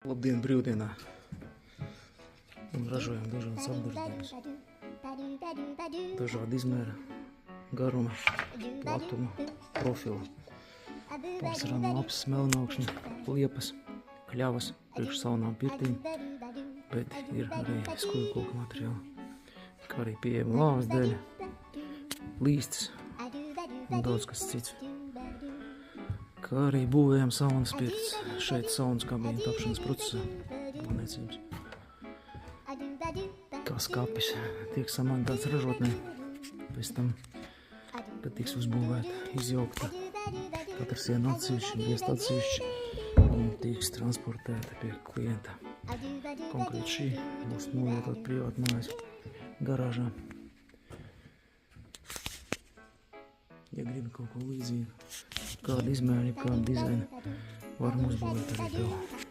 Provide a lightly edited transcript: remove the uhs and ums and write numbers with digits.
Labdien brīvdienā! Un ražojam dažādas apdarbības. Dažādi izmēra, garuma, platuma, profila. Pārsvarā no lapas, melnaukšņa, liepas, kļavas, priekš saunām pirtīm, bet ir arī skujkoku materiāli, kā arī pieejama lāvas dēļa, līstis un daudz kas cits. Kā arī būvējam saunas pirts. Šeit saunas kabīņu tapšanas procesā būvniecības. Kā skapis tiek samantāts ražotnē, pēc tam, kad tiks uzbūvēta, izjaukta, katrs siena atsevišķi, viest atsevišķi un tiks transportēta pie klienta. Konkrēti šī būs novietot privātu mājas garāžā. Ja gribi kaut ko līdzīgu, kādu izmēru, kādu dizainu, varam uzbūvēt arī tev.